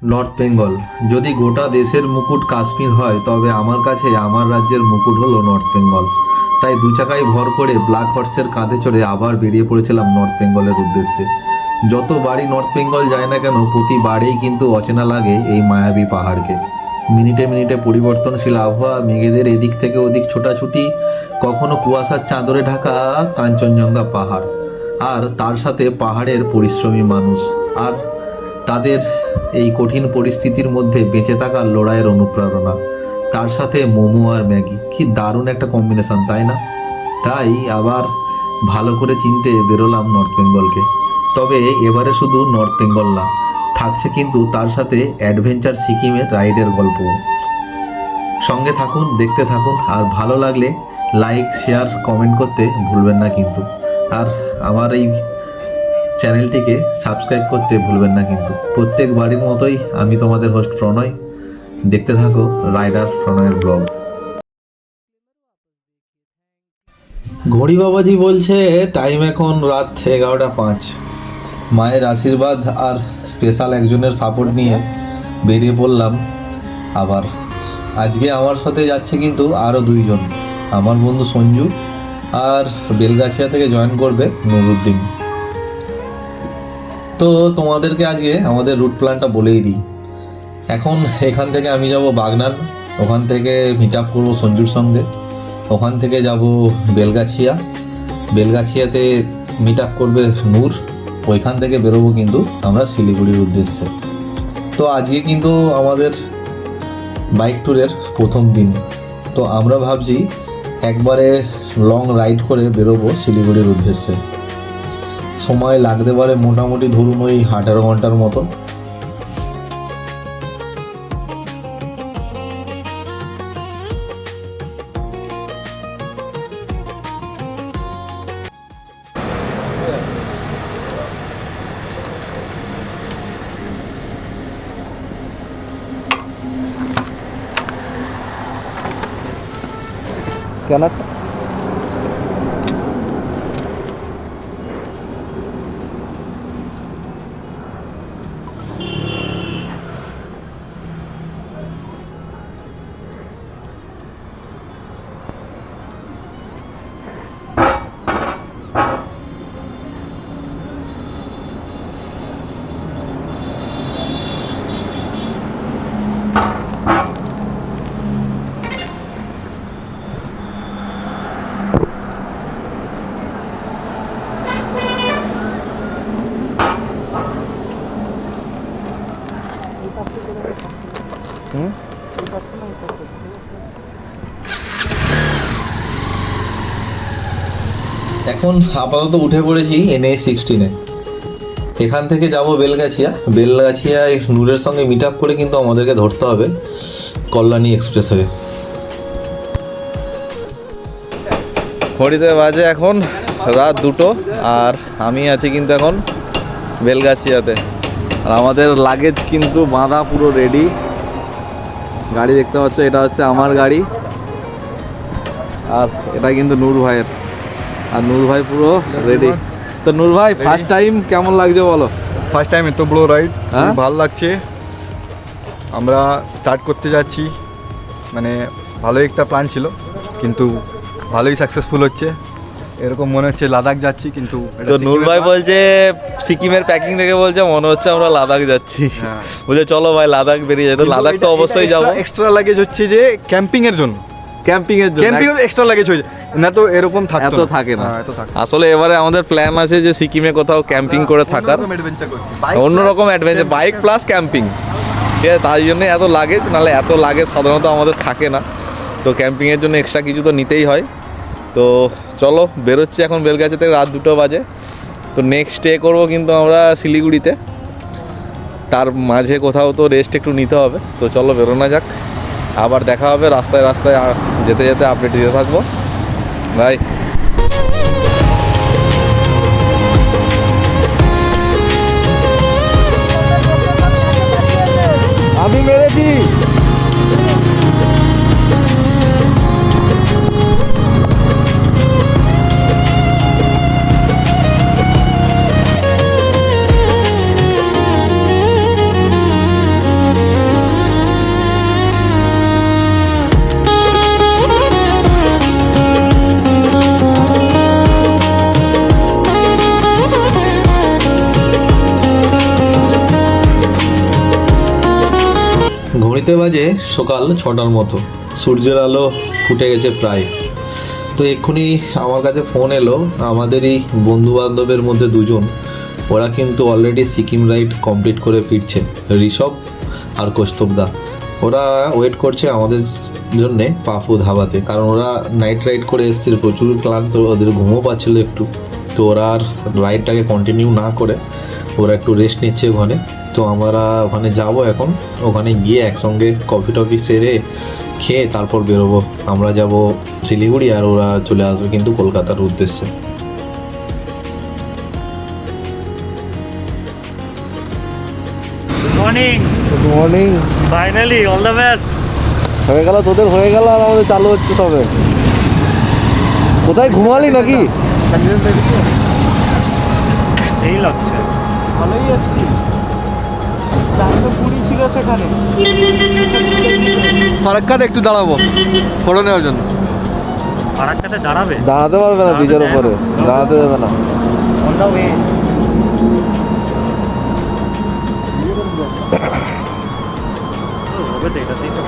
North Bengal. যদি গোটা দেশের মুকুট কাশ্মীর হয়, তবে আমার কাছে আমার রাজ্যের মুকুট হলো নর্থ বেঙ্গল। তাই দু চাকায় ভর করে ব্ল্যাক হর্সের কাঁধে চড়ে আবার বেরিয়ে পড়েছিলাম নর্থ বেঙ্গলের উদ্দেশ্যে। যত বাড়ি নর্থ বেঙ্গল যায় না কেন, প্রতি বাড়িই কিন্তু অচেনা লাগে এই মায়াবী পাহাড়কে। মিনিটে মিনিটে পরিবর্তনশীল আবহাওয়া, মেঘেদের এদিক থেকে ওদিক ছোটাছুটি, কখনো কুয়াশার চাদরে ঢাকা কাঞ্চনজঙ্ঘা পাহাড়, আর তার সাথে পাহাড়ের পরিশ্রমী মানুষ, আর তাদের এই কঠিন পরিস্থিতির মধ্যে বেঁচে থাকার লড়াইয়ের অনুপ্রেরণা, তার সাথে মোমো আর ম্যাগি। কি দারুণ একটা কম্বিনেশন, তাই না? তাই আবার ভালো করে চিনতে বেরোলাম নর্থ বেঙ্গলকে। তবে এবারে শুধু নর্থ বেঙ্গল না, থাকছে কিন্তু তার সাথে অ্যাডভেঞ্চার সিকিমের রাইডের গল্প। সঙ্গে থাকুন, দেখতে থাকুন, আর ভালো লাগলে লাইক, শেয়ার, কমেন্ট করতে ভুলবেন না কিন্তু। আর আমার এই চ্যানেলটিকে সাবস্ক্রাইব করতে ভুলবেন না কিন্তু। প্রত্যেক বাড়ির মতোই আমি তোমাদের হোস্ট প্রণয়। দেখতে থাকো রাইডার প্রণয়ের ব্লগ। ঘড়ি বাবাজি বলছে টাইম এখন রাত 11:05। মায়ের আশীর্বাদ আর স্পেশাল একজনের সাপোর্ট নিয়ে বেরিয়ে পড়লাম আবার। আজকে আমার সাথে যাচ্ছে কিন্তু আরও দুইজন, আমার বন্ধু সঞ্জু, আর বেলগাছিয়া থেকে জয়েন করবে নুরুদ্দিন। তো তোমাদেরকে আজকে আমাদের রুট প্ল্যানটা বলেই দিই। এখন এখান থেকে আমি যাব বাগনান, ওখান থেকে মিট আপ করবো সঞ্জুর সঙ্গে, ওখান থেকে যাব বেলগাছিয়া, বেলগাছিয়াতে মিট আপ করবে নূর, ওইখান থেকে বেরোবো কিন্তু আমরা শিলিগুড়ির উদ্দেশ্যে। তো আজকে কিন্তু আমাদের বাইক ট্যুরের প্রথম দিন, তো আমরা ভাবছি একবারে লং রাইড করে বেরোবো শিলিগুড়ির উদ্দেশ্যে। সময় লাগতে পারে মোটামুটি ধরুন ওই 18 ঘন্টার মতো। কেন এখন আপাতত উঠে পড়েছি NH-16-এ। এখান থেকে যাব বেলগাছিয়া, বেলগাছিয়ায় নূরের সঙ্গে মিট আপ করে কিন্তু আমাদেরকে ধরতে হবে কল্যাণী এক্সপ্রেসওয়ে। ঘড়িতে বাজে এখন রাত 2টো, আর আমি আছি কিন্তু এখন বেলগাছিয়াতে। আর আমাদের লাগেজ কিন্তু বাঁধা পুরো রেডি। গাড়ি দেখতে পাচ্ছ, এটা হচ্ছে আমার গাড়ি, আর এটা কিন্তু নূর ভাইয়ের। আর নূর ভাই পুরো রেডি। তো নূর ভাই, ফার্স্ট টাইম কেমন লাগছে বলো? ফার্স্ট টাইম এত বড় রাইড, ভালো লাগছে। আমরা স্টার্ট করতে যাচ্ছি, মানে ভালোই একটা প্ল্যান ছিল, কিন্তু ভালোই সাকসেসফুল হচ্ছে। এরকম মনে হচ্ছে লাদাখ যাচ্ছি, কিন্তু তো নূর ভাই বলছে সিকিমের প্যাকিং দেখে বলছে মনে হচ্ছে আমরা লাদাখ যাচ্ছি। বলছে চলো ভাই লাদাখ বেরিয়ে যাই। তো লাদাখ তো অবশ্যই যাবো। এক্সট্রা লাগেজ হচ্ছে যে ক্যাম্পিং এর জন্য, ক্যাম্পিং এর এক্সট্রা লাগেজ হয়ে যায় না, তো এরকম এত থাকে না। আসলে এবারে আমাদের প্ল্যান আছে যে সিকিমে কোথাও ক্যাম্পিং করে থাকার, অন্যরকম অ্যাডভেঞ্চার, বাইক প্লাস ক্যাম্পিং। ঠিক আছে, তাই জন্য এত লাগেজ, নাহলে এত লাগেজ সাধারণত আমাদের থাকে না। তো ক্যাম্পিংয়ের জন্য এক্সট্রা কিছু তো নিতেই হয়। তো চলো বেরোচ্ছি এখন বেলগাছিয়া থেকে, রাত 2টো বাজে। তো নেক্সট স্টে করবো কিন্তু আমরা শিলিগুড়িতে, তার মাঝে কোথাও তো রেস্ট একটু নিতে হবে। তো চলো বেরোনো যাক, আবার দেখা হবে রাস্তায় রাস্তায় যেতে যেতে আপডেট দিতে থাকবো। বাই। আমি মেরেছি। ঘড়িতে বাজে সকাল 6টার মতো, সূর্যের আলো ফুটে গেছে প্রায়। তো এক্ষুনি আমার কাছে ফোন এলো আমাদেরই বন্ধু বান্ধবের মধ্যে দুজন, ওরা কিন্তু অলরেডি সিকিম রাইড কমপ্লিট করে ফিরছে, ঋষভ আর কৌস্তবদা। ওরা ওয়েট করছে আমাদের জন্যে পাফু ধাবাতে, কারণ ওরা নাইট রাইড করে এসেছিল, প্রচুর ক্লান্ত, ওদের ঘুমও পাচ্ছিল একটু। তো ওরা আর রাইডটাকে কন্টিনিউ না করে ওরা একটু রেস্ট নিচ্ছে ওখানে। তো আমরা ওখানে যাব এখন, ওখানে গিয়ে একসঙ্গে কফি টফি সেরে খেয়ে তারপর বেরোবো। আমরা যাব শিলিগুড়ি আর ওরা চলে আসবে কিন্তু কলকাতার উদ্দেশ্যে। Morning good morning. Finally all the best. হয়ে গেল, তোদের হয়ে গেল আর আমাদের চালু হচ্ছে তবে। কোথায় ঘুমালি নাকি? সেই লাগছে। ভালোই যাচ্ছি। 420 ছিল সেখানে। ফারাক্কাতে একটু দাঁড়াবো ফটো নেওয়ার জন্য। ফারাক্কাতে দাঁড়াবে? দাঁড়াতে পারবে না, ব্রিজের উপরে দাঁড়াতে দেবে না। On the way. হবে তো, এটাতেই তো।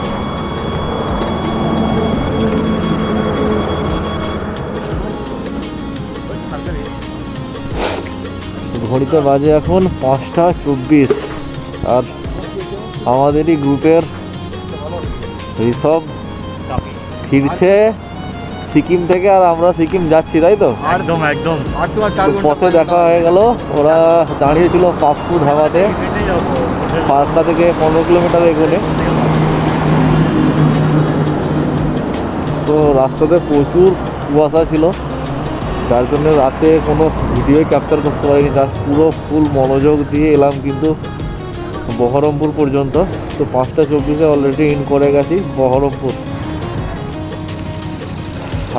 ঘড়িতে বাজে এখন 5:24 আর আমাদেরই গ্রুপের ঋষভ ফিরছে সিকিম থেকে, আর আমরা সিকিম যাচ্ছি, তাই তো? একদম একদম। আর তোমার তো পথে দেখা হয়ে গেল, ওরা দাঁড়িয়েছিল পাপ্পু ধাবাতে, হেঁটে যাবো। ফারাক্কা থেকে 15 কিলোমিটার এগোলে। তো রাস্তাতে প্রচুর কুয়াশা ছিল, যার জন্য রাতে কোনো ভিডিও ক্যাপচার করতে পারিনি, জাস্ট পুরো ফুল মনোযোগ দিয়ে এলাম কিন্তু বহরমপুর পর্যন্ত। তো 5:24 অলরেডি ইন করে গেছি বহরমপুর।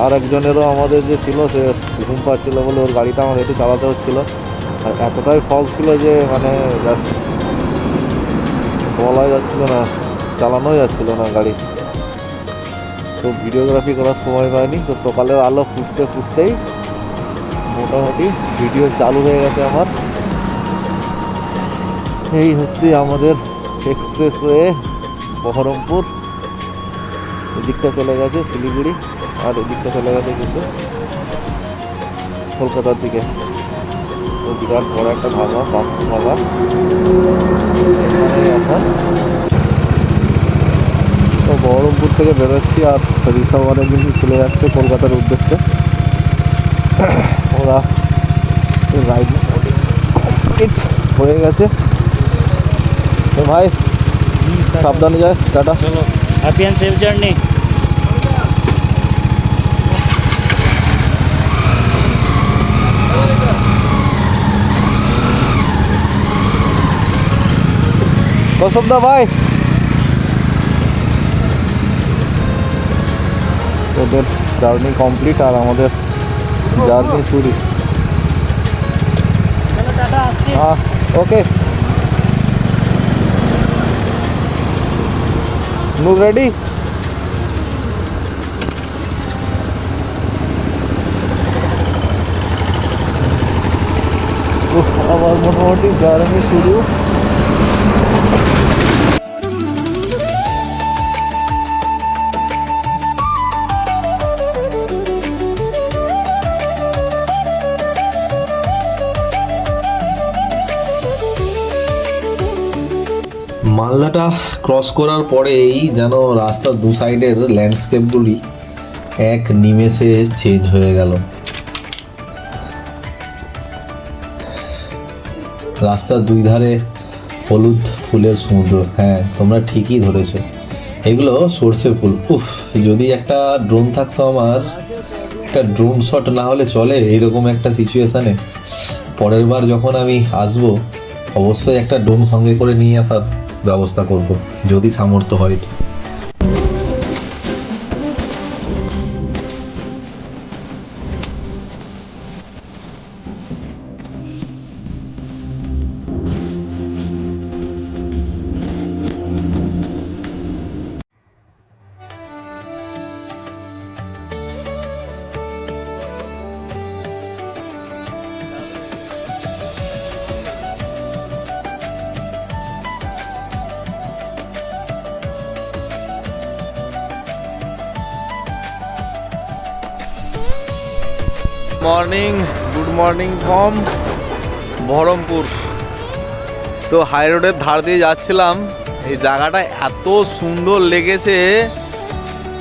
আর একজনেরও আমাদের যে ছিল সে ঘুম পাচ্ছিল বলে ওর গাড়িটা আমার একটু চালাতে হচ্ছিলো, আর এতটাই ফগ ছিল যে মানে জাস্ট বলা যাচ্ছিল না, চালানোই যাচ্ছিল না গাড়ি। তো ভিডিওগ্রাফি করার সময় পাইনি। তো সকালের আলো ফুটতে ফুটতেই মোটামুটি ভিডিও চালু হয়ে গেছে আমার। এই হচ্ছে আমাদের এক্সপ্রেসওয়ে বহরমপুর। এদিকটা চলে গেছে শিলিগুড়ি, আর এদিকটা চলে গেছে কিন্তু কলকাতার দিকে। তো বিরাট বড় একটা ধাবা, পাপ্পু ধাবা। এখানে এখন তো বহরমপুর থেকে বেরোচ্ছি, আর ঋষভ অনেক কিন্তু চলে যাচ্ছে কলকাতার উদ্দেশ্যে। ওরা রাইড কমপ্লিট হয়ে গেছে। তো ভাই সাবধানে যায়, টাটা। চলো, হ্যাপি অ্যান্ড সেফ জার্নি। কৌস্তবদা ভাই, ওদের জার্নি কমপ্লিট আর আমাদের জার্নি শুরু। চলো টাটা, আসছি। হ্যাঁ, ওকে। নূর রেডি? আমার মোটামুটি জার্নি শুরু। মালদাটা ক্রস করার পরেই যেন রাস্তার দু সাইডের ল্যান্ডস্কেপগুলি এক নিমেষে চেঞ্জ হয়ে গেল। রাস্তার দুই ধারে হলুদ ফুলের সমুদ্র। হ্যাঁ, তোমরা ঠিকই ধরেছ, এগুলো সর্ষে ফুল। উফ, যদি একটা ড্রোন থাকতো আমার, একটা ড্রোন শট না হলে চলে এইরকম একটা সিচুয়েশানে। পরের বার যখন আমি আসবো অবশ্যই একটা ড্রোন সঙ্গে করে নিয়ে আসার ব্যবস্থা করব, যদি সামর্থ্য হয়। Morning, good morning from Baharampur. তো হাই রোডের ধার দিয়ে যাচ্ছিলাম, এই জায়গাটা এত সুন্দর লেগেছে।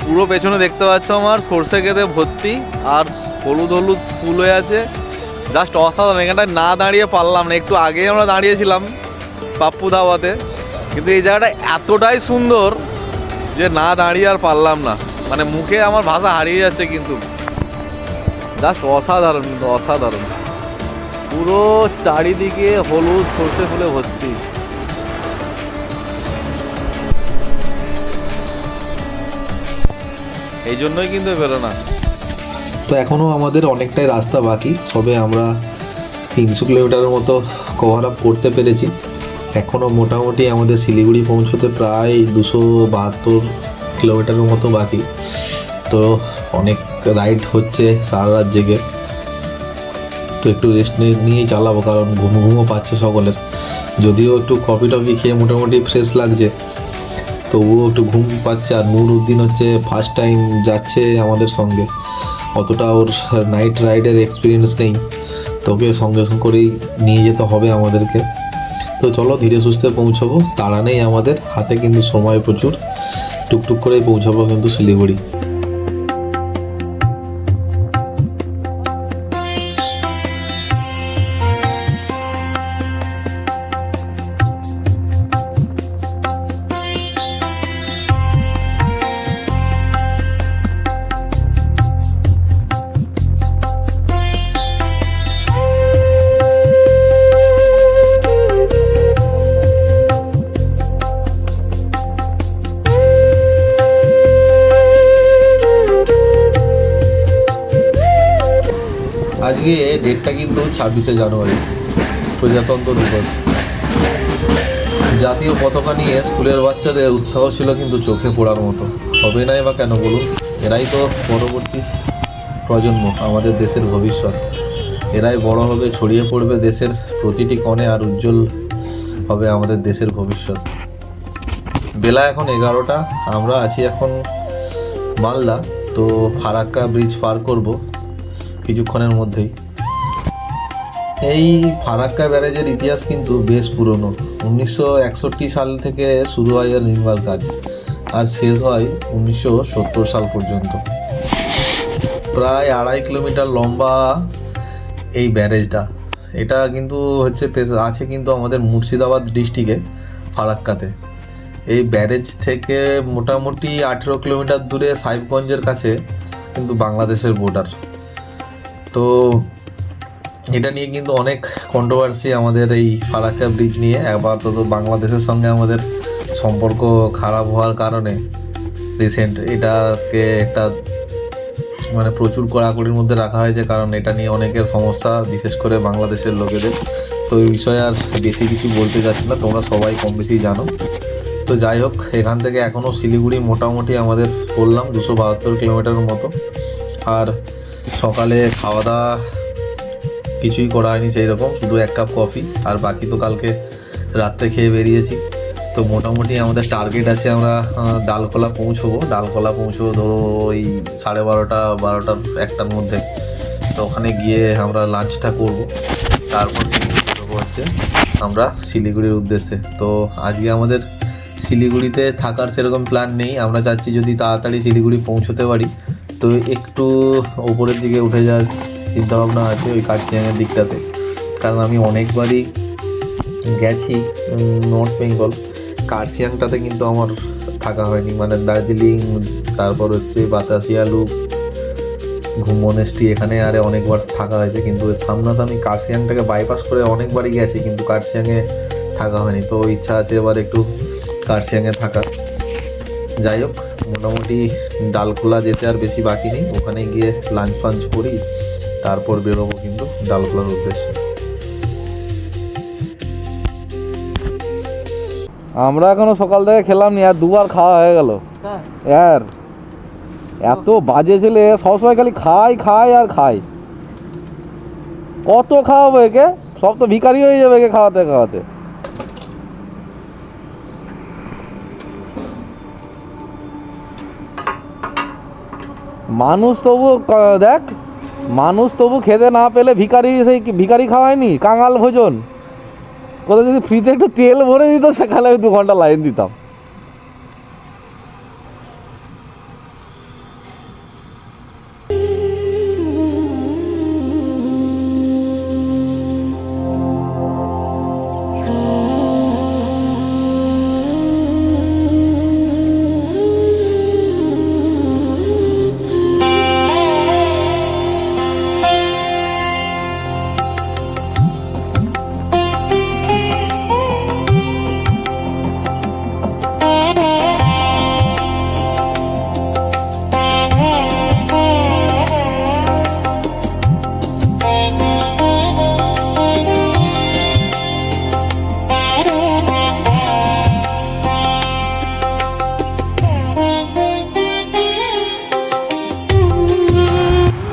পুরো পেছনে দেখতে পাচ্ছ আমার সর্ষে ক্ষেতে ভর্তি, আর হলুদ হলুদ ফুল হয়ে আছে, জাস্ট অসাধারণ। এখানটায় না দাঁড়িয়ে পারলাম না। একটু আগে আমরা দাঁড়িয়েছিলাম পাপ্পু ধাবাতে, কিন্তু এই জায়গাটা এতটাই সুন্দর যে না দাঁড়িয়ে আর পারলাম না, মানে মুখে আমার ভাষা হারিয়ে যাচ্ছে। কিন্তু জাস্ট অসাধারণ, কিন্তু অসাধারণ। পুরো চারিদিকে হলুদ সর্ষে ফুলে ভর্তি। এই জন্যই কিন্তু বেরো না। তো এখনও আমাদের অনেকটাই রাস্তা বাকি, সবে আমরা 300 কিলোমিটারের মতো কভার আপ করতে পেরেছি। এখনও মোটামুটি আমাদের শিলিগুড়ি পৌঁছতে প্রায় 272 কিলোমিটারের মতো বাকি। তো অনেক রাইড হচ্ছে সারা রাত জেগে। তো একটু রেস্ট নিয়েই চালাবো, কারণ ঘুমো পাচ্ছে সকলের। যদিও একটু কফি টফি খেয়ে মোটামুটি ফ্রেশ লাগছে, তবুও একটু ঘুম পাচ্ছে। আর নুরউদ্দিন হচ্ছে ফার্স্ট টাইম যাচ্ছে আমাদের সঙ্গে, অতটা ওর নাইট রাইডের এক্সপিরিয়েন্স নেই, তোকে সঙ্গে করেই নিয়ে যেতে হবে আমাদেরকে। তো চলো ধীরে সুস্থে পৌঁছবো, তাড়া নেই আমাদের হাতে, কিন্তু সময় প্রচুর। টুকটুক করেই পৌঁছাবো কিন্তু শিলিগুড়ি। আজকে ডেটটা কিন্তু 26শে জানুয়ারি, প্রজাতন্ত্র দিবস। জাতীয় পতাকা নিয়ে স্কুলের বাচ্চাদের উৎসাহ ছিল কিন্তু চোখে পড়ার মতো। হবে নাই বা কেন বলুন? এরাই তো পরবর্তী প্রজন্ম, আমাদের দেশের ভবিষ্যৎ। এরাই বড় হবে, ছড়িয়ে পড়বে দেশের প্রতিটি কোণে, আর উজ্জ্বল হবে আমাদের দেশের ভবিষ্যৎ। বেলা এখন 11টা, আমরা আছি এখন মালদা। তো ফারাক্কা ব্রিজ পার করব কিছুক্ষণের মধ্যেই। এই ফারাক্কা ব্যারেজের ইতিহাস কিন্তু বেশ পুরনো। 1961 সাল থেকে শুরু হয় এর নির্মাণ কাজ, আর শেষ হয় 1970 সাল পর্যন্ত। প্রায় 2.5 কিলোমিটার লম্বা এই ব্যারেজটা। এটা কিন্তু হচ্ছে আছে কিন্তু আমাদের মুর্শিদাবাদ ডিস্ট্রিক্টে ফারাক্কাতে। এই ব্যারেজ থেকে মোটামুটি 18 কিলোমিটার দূরে সাহেবগঞ্জের কাছে কিন্তু বাংলাদেশের বর্ডার। তো এটা নিয়ে কিন্তু অনেক কন্ট্রোভার্সি আমাদের এই ফারাক্কা ব্রিজ নিয়ে। আপাতত বাংলাদেশের সঙ্গে আমাদের সম্পর্ক খারাপ হওয়ার কারণে রিসেন্ট এটাকে একটা মানে প্রচুর কড়াকড়ির মধ্যে রাখা হয়েছে, কারণ এটা নিয়ে অনেকের সমস্যা, বিশেষ করে বাংলাদেশের লোকেদের। তো এই বিষয়ে আর বেশি কিছু বলতে চাচ্ছি না, তোমরা সবাই কম বেশি জানো। তো যাই হোক, এখান থেকে এখনও শিলিগুড়ি মোটামুটি আমাদের বললাম 272 কিলোমিটারের মতো। আর সকালে খাওয়া দাওয়া কিছুই করা হয়নি সেই রকম, শুধু 1 কাপ কফি, আর বাকি তো কালকে রাত্রে খেয়ে বেরিয়েছি। তো মোটামুটি আমাদের টার্গেট আছে আমরা ডালখোলা পৌঁছবো ধরো ওই 12:30 1টার মধ্যে। তো ওখানে গিয়ে আমরা লাঞ্চটা করব, তারপর হচ্ছে আমরা শিলিগুড়ির উদ্দেশ্যে। তো আজকে আমাদের শিলিগুড়িতে থাকার সেরকম প্ল্যান নেই। আমরা চাচ্ছি যদি তাড়াতাড়ি শিলিগুড়ি পৌঁছতে পারি, তো একটু ওপরের দিকে উঠে যাওয়ার চিন্তাভাবনা আছে ওই কার্শিয়াংয়ের দিকটাতে। কারণ আমি অনেকবারই গেছি নর্থ বেঙ্গল, কার্শিয়াংটাতে কিন্তু আমার থাকা হয়নি। মানে দার্জিলিং, তারপর হচ্ছে বাতাসিয়া লুপ, ঘুমনেস্টি, এখানে আরে অনেকবার থাকা হয়েছে, কিন্তু সামনাসামনি কার্শিয়াংটাকে বাইপাস করে অনেকবারই গেছি, কিন্তু কার্শিয়াংয়ে থাকা হয়নি। তো ইচ্ছা আছে এবার একটু কার্শিয়াংয়ে থাকা। যাই হোক, মোটামুটি ডালখোলা যেতে আর বেশি বাকি নেই, ওখানে গিয়ে লাঞ্চ ফাঞ্চ করি, তারপর বেরোবো কিন্তু ডালখোলার উদ্দেশ্যে। আমরা এখনো সকাল থেকে খেলাম নি, আর 2বার খাওয়া হয়ে গেল। আর এত বাজে ছেলে, সবসময় খালি খায় আর খায়। কত খাওয়াবো একে? সব তো ভিখারি হয়ে যাবে একে খাওয়াতে খাওয়াতে। মানুষ তবু দেখ মানুষ তবু খেতে না পেলে ভিখারি, সেই ভিখারি খাওয়ায়নি, কাঙাল ভোজন। কোথাও যদি ফ্রিতে একটু তেল ভরে দিত সেখানে আমি 2 ঘন্টা লাইন দিতাম।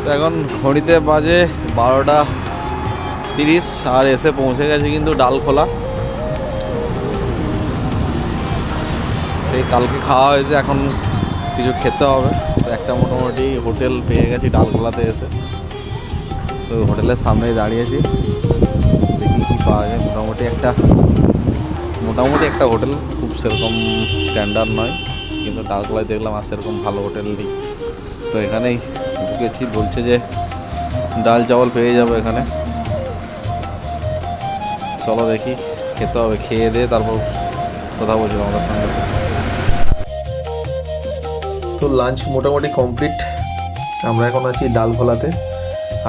তো এখন ঘড়িতে বাজে 12:30 আর এসে পৌঁছে গেছে কিন্তু ডালখোলা। সেই কালকে খাওয়া হয়েছে, এখন কিছু খেতে হবে। তো একটা মোটামুটি হোটেল পেয়ে গেছি ডালখোলাতে এসে। তো হোটেলের সামনেই দাঁড়িয়েছি, দেখি কী পাওয়া যায়। মোটামুটি একটা হোটেল, খুব সেরকম স্ট্যান্ডার্ড নয়, কিন্তু ডালখোলায় দেখলাম আর সেরকম ভালো হোটেল নেই। তো এখানেই ঢুকেছি, বলছে যে ডাল চাওয়াল পেয়ে যাবো এখানে। চলো দেখি, খেতে হবে, খেয়ে দিয়ে তারপর কথা বলছি আমাদের সঙ্গে। তো লাঞ্চ মোটামুটি কমপ্লিট। আমরা এখন আছি ডালখোলাতে,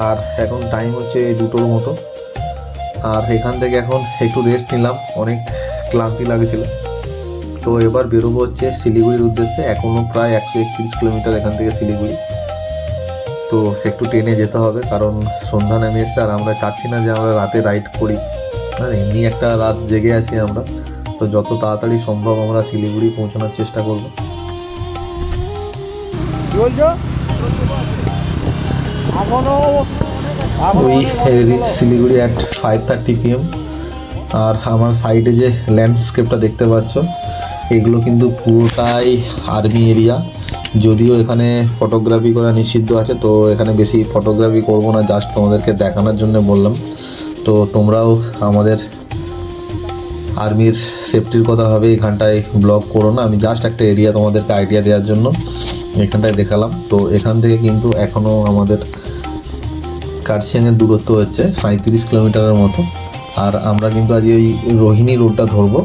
আর এখন টাইম হচ্ছে 2টোর মতো। আর এখান থেকে এখন একটু রেস্ট নিলাম, অনেক ক্লান্তি লাগছিল। তো এবার বেরোবো হচ্ছে শিলিগুড়ির উদ্দেশ্যে। এখনও প্রায় 131 কিলোমিটার এখান থেকে শিলিগুড়ি। তো একটু ট্রেনে যেতে হবে, কারণ সন্ধ্যা নেমে এসছে। আর আমরা চাচ্ছি না যে আমরা রাতে রাইড করি, মানে এমনি একটা রাত জেগে আছি আমরা। তো যত তাড়াতাড়ি সম্ভব আমরা শিলিগুড়ি পৌঁছানোর চেষ্টা করব। We reach Siliguri at 5:30 PM। আর আমার সাইডে যে ল্যান্ডস্কেপটা দেখতে পাচ্ছ, এগুলো কিন্তু পুরোটাই আর্মি এরিয়া। যদিও এখানে ফটোগ্রাফি করা নিষিদ্ধ আছে, তো এখানে বেশি ফটোগ্রাফি করব না, জাস্ট তোমাদেরকে দেখানোর জন্য বললাম। তো তোমরাও আমাদের আর্মির সেফটির কথা ভাবে এখানটায় ব্লগ করো না। আমি জাস্ট একটা এরিয়া তোমাদেরকে আইডিয়া দেওয়ার জন্য এখানটায় দেখালাম। তো এখান থেকে কিন্তু এখনও আমাদের কার্শিয়াংয়ের দূরত্ব হচ্ছে 37 কিলোমিটারের মতো। আর আমরা কিন্তু আজ ওই রোহিণী রোডটা ধরবো,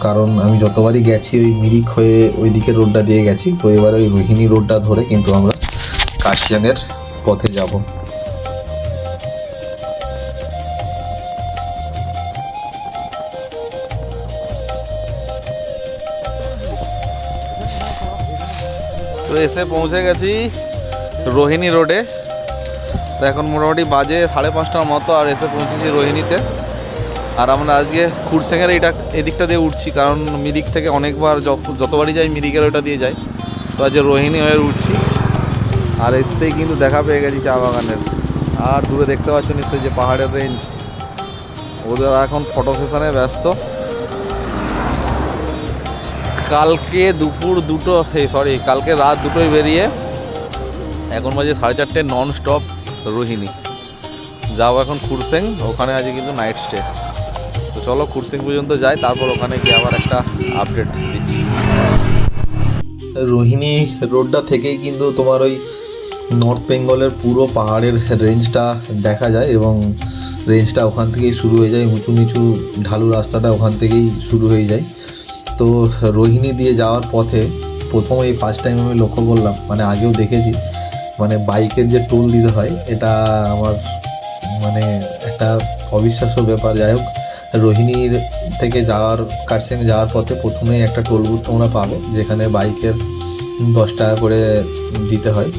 কারণ আমি যতবারই গেছি ওই মিরিক হয়ে ওই দিকের রোডটা দিয়ে গেছি। তো এবার ওই রোহিণী রোডটা ধরে কিন্তু আমরা কার্শিয়াংয়ের পথে যাব। তো এসে পৌঁছে গেছি রোহিণী রোডে। তো এখন মোটামুটি বাজে 5:30টার মতো, আর এসে পৌঁছেছি রোহিণীতে। আর আমরা আজকে খুরসেঙ্গের এদিকটা দিয়ে উঠছি, কারণ মিরিক থেকে অনেকবার যতবারই যাই মিরিকের ওটা দিয়ে যাই। তো আজ রোহিণী হয়ে উঠছি। আর এসতেই কিন্তু দেখা পেয়ে গেছি চা বাগানের। আর দূরে দেখতে পাচ্ছ নিশ্চয়ই যে পাহাড়ের রেঞ্জ। ওদের এখন ফটো সেশনে ব্যস্ত। কালকে কালকে রাত 2টোয় বেরিয়ে এখন বাজে 4:30 নন স্টপ রোহিণী যাবো এখন খুরসেং। ওখানে আজকে কিন্তু নাইট স্টে। তো চলো খুরসেং পর্যন্ত যাই, তারপর ওখানে গিয়ে আবার একটা আপডেট দিচ্ছি। রোহিণী রোডটা থেকেই কিন্তু তোমার ওই নর্থ বেঙ্গলের পুরো পাহাড়ের রেঞ্জটা দেখা যায়, এবং রেঞ্জটা ওখান থেকেই শুরু হয়ে যায়। উঁচু নিচু ঢালু রাস্তাটা ওখান থেকেই শুরু হয়ে যায়। তো রোহিণী দিয়ে যাওয়ার পথে প্রথম এই ফার্স্ট টাইম আমি লক্ষ্য করলাম, মানে আগেও দেখেছি, মানে বাইকের যে টোল দিতে হয়, এটা আমার মানে একটা অবিশ্বাস্য ব্যাপার। যাই হোক, রোহিণীর থেকে কার্শিয়াং যাওয়ার পথে প্রথমেই একটা টোল বুথ তোমরা পাবে, যেখানে বাইকের 10 টাকা করে দিতে হয়।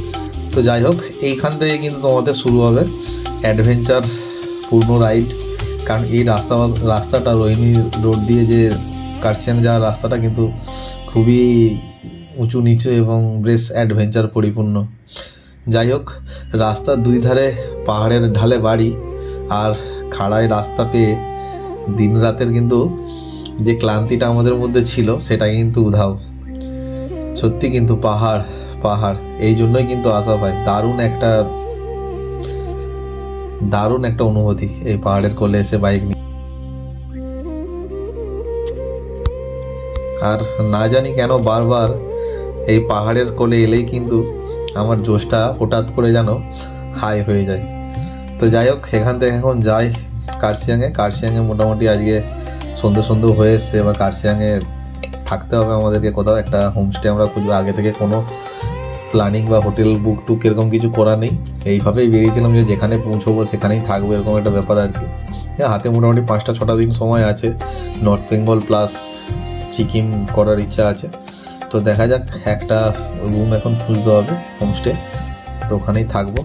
তো যাই হোক, এইখান থেকে কিন্তু তোমাদের শুরু হবে অ্যাডভেঞ্চার পূর্ণ রাইড। কারণ এই রাস্তাটা রোহিণী রোড দিয়ে যে কার্শিয়াং যাওয়ার রাস্তাটা কিন্তু খুবই উঁচু নিচু এবং বেশ অ্যাডভেঞ্চার পরিপূর্ণ। যাই হোক, রাস্তার দুই ধারে পাহাড়ের ঢালে বাড়ি, আর খাড়ায় রাস্তা পেয়ে দিন রাতের কিন্তু যে ক্লান্তিটা আমাদের মধ্যে ছিল সেটা কিন্তু উধাও। সত্যি কিন্তু পাহাড়, এই জন্যই কিন্তু আসা ভাই, দারুণ একটা দারুণ একটা অনুভূতি এই পাহাড়ের কোলে এসে বাইক নিয়ে। আর না জানি কেন বারবার এই পাহাড়ের কোলে এলেই কিন্তু আমার জোশটা হঠাৎ করে যেন হাই হয়ে যায়। তো যাই হোক, এখান থেকে এখন যাই কার্শিয়াংয়ে মোটামুটি আজকে সন্ধে হয়ে এসছে। এবার কার্শিয়াংয়ে থাকতে হবে আমাদেরকে, কোথাও একটা হোমস্টে আমরা খুঁজবো। আগে থেকে কোনো প্ল্যানিং বা হোটেল বুক টুক এরকম কিছু করা নেই, এইভাবেই বেরিয়েছিলাম যে যেখানে পৌঁছবো সেখানেই থাকবো, এরকম একটা ব্যাপার আর কি। হাতে মোটামুটি 5-6 দিন সময় আছে। নর্থ বেঙ্গল প্লাস সিকিম করার ইচ্ছা আছে। তো দেখা যাক, একটা রুম এখন খুঁজতে হবে হোমস্টে, তো ওখানেই থাকবো।